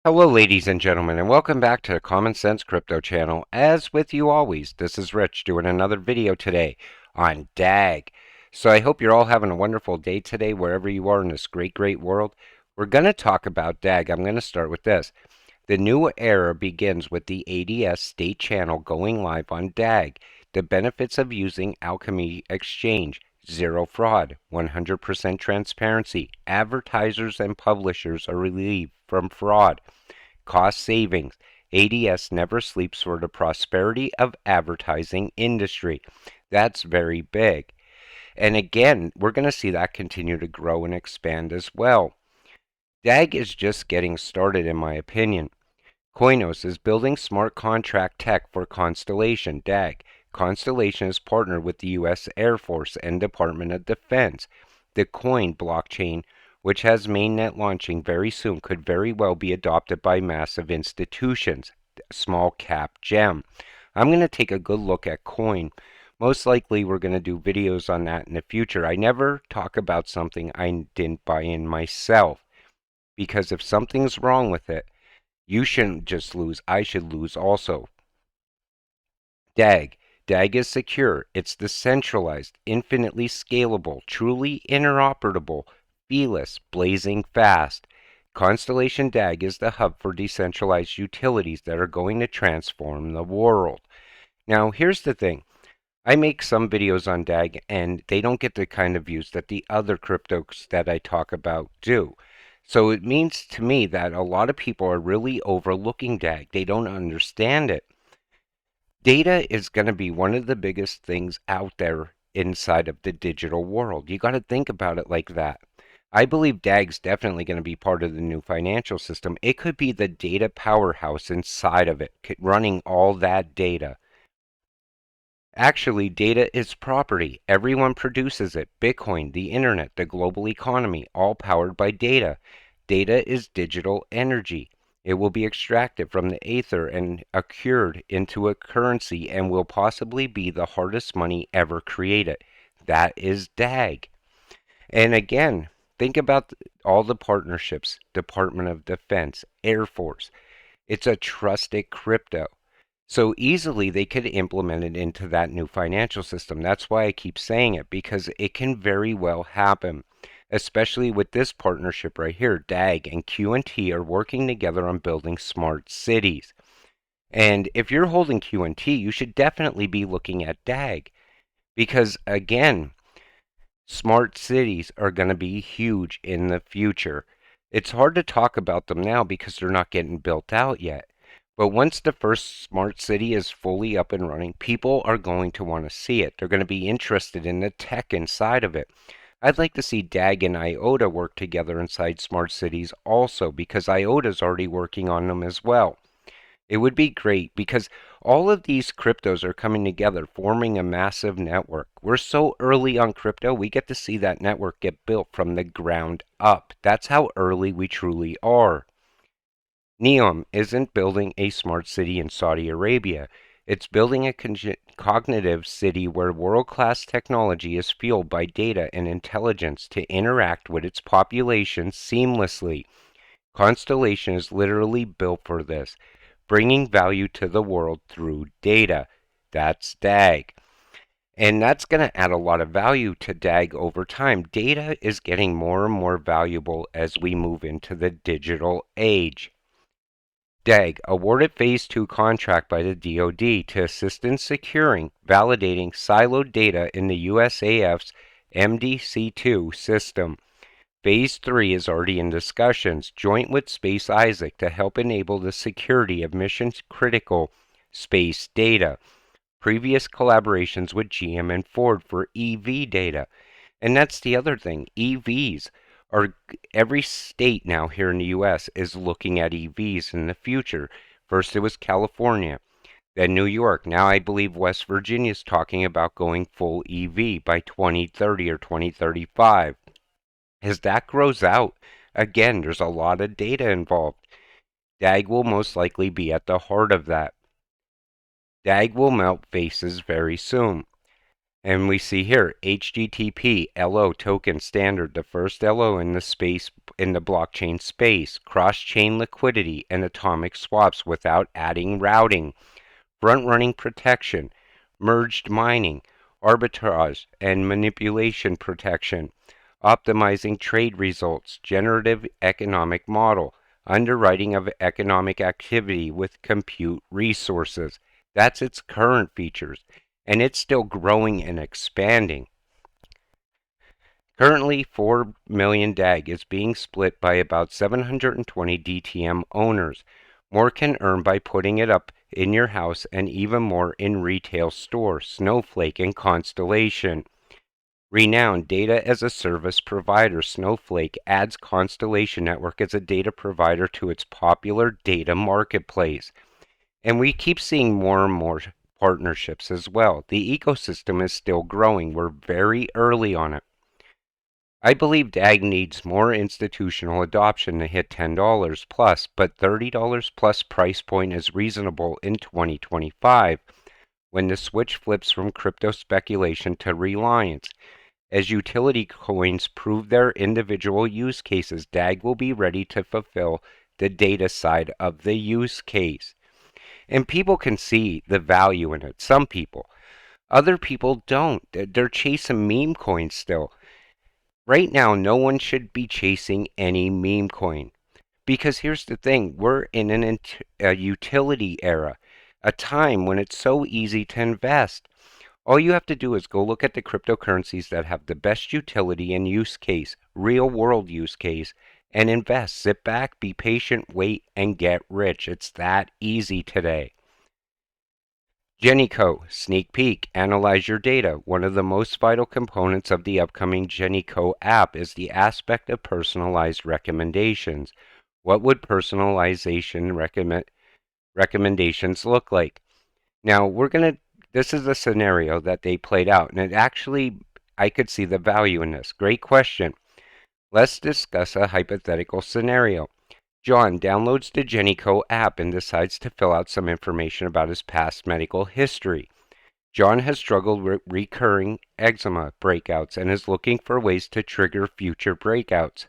Hello, ladies and gentlemen, and welcome back to the Common Sense Crypto channel. As with you always, this is Rich doing another video today on DAG. So I hope you're all having a wonderful day today, wherever you are in this great, great world. We're going to talk about DAG. I'm going to start with this. The new era begins with the ADS state channel going live on DAG. The benefits of using Alchemy Exchange: zero fraud, 100% transparency. Advertisers and publishers are relieved from fraud. Cost savings. ADS never sleeps for the prosperity of advertising industry. That's very big. And again, we're going to see that continue to grow and expand as well. DAG is just getting started, in my opinion. Koinos is building smart contract tech for Constellation Dag. Constellation is partnered with the U.S. Air Force and Department of Defense. The Coin blockchain, which has mainnet launching very soon, could very well be adopted by massive institutions. Small cap gem. I'm going to take a good look at Coin. Most likely we're going to do videos on that in the future. I never talk about something I didn't buy in myself, because if something's wrong with it, you shouldn't just lose, I should lose also. DAG. DAG is secure. It's decentralized, infinitely scalable, truly interoperable, feeless, blazing fast. Constellation DAG is the hub for decentralized utilities that are going to transform the world. Now, here's the thing. I make some videos on DAG, and they don't get the kind of views that the other cryptos that I talk about do. So it means to me that a lot of people are really overlooking DAG. They don't understand it. Data is going to be one of the biggest things out there inside of the digital world. You got to think about it like that. I believe DAG's definitely going to be part of the new financial system. It could be the data powerhouse inside of it, running all that data. Actually, data is property. Everyone produces it. Bitcoin, the internet, the global economy, all powered by data. Data is digital energy. It will be extracted from the ether and accrued into a currency and will possibly be the hardest money ever created. That is DAG. And again, think about all the partnerships: Department of Defense, Air Force. It's a trusted crypto. So easily they could implement it into that new financial system. That's why I keep saying it, because it can very well happen, especially with this partnership right here. DAG and Q&T are working together on building smart cities. And if you're holding Q&T, you should definitely be looking at DAG, because again, smart cities are going to be huge in the future. It's hard to talk about them now because they're not getting built out yet. But once the first smart city is fully up and running, people are going to want to see it. They're going to be interested in the tech inside of it. I'd like to see DAG and IOTA work together inside smart cities also, because IOTA's already working on them as well. It would be great because all of these cryptos are coming together, forming a massive network. We're so early on crypto, we get to see that network get built from the ground up. That's how early we truly are. Neom isn't building a smart city in Saudi Arabia. It's building a cognitive city where world-class technology is fueled by data and intelligence to interact with its population seamlessly. Constellation is literally built for this, bringing value to the world through data. That's DAG. And that's going to add a lot of value to DAG over time. Data is getting more and more valuable as we move into the digital age. DAG awarded Phase 2 contract by the DoD to assist in securing, validating siloed data in the USAF's MDC2 system. Phase 3 is already in discussions, joint with Space Isaac, to help enable the security of mission-critical space data. Previous collaborations with GM and Ford for EV data. And that's the other thing. EVs are, every state now here in the U.S. is looking at EVs in the future. First it was California, then New York. Now I believe West Virginia is talking about going full EV by 2030 or 2035. As that grows out, again, there's a lot of data involved. DAG will most likely be at the heart of that. DAG will melt faces very soon. And we see here, HGTP LO token standard, the first LO in the space in the blockchain space, cross-chain liquidity, and atomic swaps without adding routing, front-running protection, merged mining, arbitrage and manipulation protection, optimizing trade results, generative economic model, underwriting of economic activity with compute resources. That's its current features, and it's still growing and expanding. Currently, 4 million DAG is being split by about 720 DTM owners. More can earn by putting it up in your house and even more in retail stores, Snowflake and Constellation. Renowned data as a service provider, Snowflake adds Constellation Network as a data provider to its popular data marketplace. And we keep seeing more and more partnerships as well. The ecosystem is still growing. We're very early on it. I believe DAG needs more institutional adoption to hit $10 plus, but $30 plus price point is reasonable in 2025 when the switch flips from crypto speculation to reliance. As utility coins prove their individual use cases, DAG will be ready to fulfill the data side of the use case. And people can see the value in it. Some people. Other people don't. They're chasing meme coins still. Right now, no one should be chasing any meme coin. Because here's the thing, we're in a utility era, a time when it's so easy to invest. All you have to do is go look at the cryptocurrencies that have the best utility and use case, real world use case, and invest. Sit back, be patient, wait, and get rich. It's that easy today. GennyCo, sneak peek, analyze your data. One of the most vital components of the upcoming GennyCo app is the aspect of personalized recommendations. What would personalization recommendations look like? Now, this is a scenario that they played out, and I could see the value in this. Great question. Let's discuss a hypothetical scenario. John downloads the GennyCo app and decides to fill out some information about his past medical history. John has struggled with recurring eczema breakouts and is looking for ways to trigger future breakouts.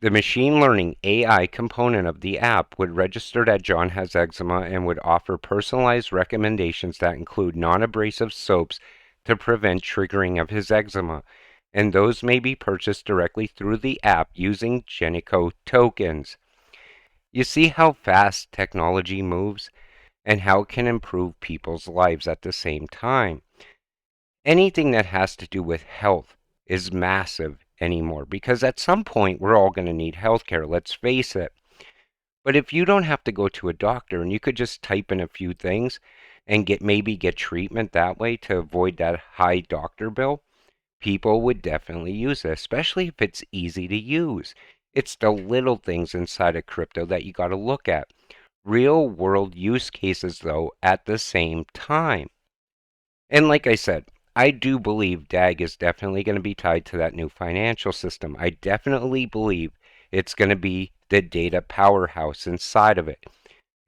The machine learning AI component of the app would register that John has eczema and would offer personalized recommendations that include non-abrasive soaps to prevent triggering of his eczema, and those may be purchased directly through the app using GennyCo tokens. You see how fast technology moves and how it can improve people's lives at the same time. Anything that has to do with health is massive anymore because at some point we're all going to need healthcare, let's face it. But if you don't have to go to a doctor and you could just type in a few things and maybe get treatment that way to avoid that high doctor bill, people would definitely use it, especially if it's easy to use. It's the little things inside of crypto that you got to look at. Real world use cases though at the same time. And like I said, I do believe DAG is definitely going to be tied to that new financial system. I definitely believe it's going to be the data powerhouse inside of it.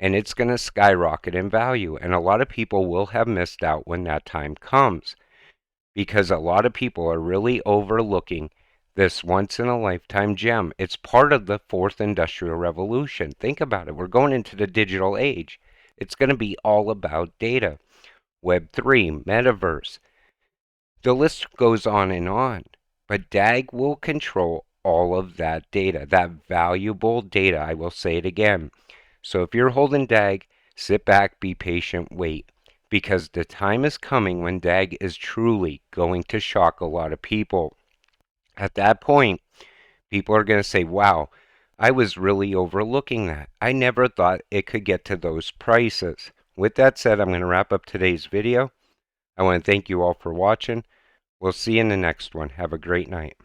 And it's going to skyrocket in value. And a lot of people will have missed out when that time comes. Because a lot of people are really overlooking this once-in-a-lifetime gem. It's part of the fourth industrial revolution. Think about it. We're going into the digital age. It's going to be all about data. Web3, metaverse. The list goes on, but DAG will control all of that data, that valuable data. I will say it again. So if you're holding DAG, sit back, be patient, wait, because the time is coming when DAG is truly going to shock a lot of people. At that point, people are going to say, wow, I was really overlooking that. I never thought it could get to those prices. With that said, I'm going to wrap up today's video. I want to thank you all for watching. We'll see you in the next one. Have a great night.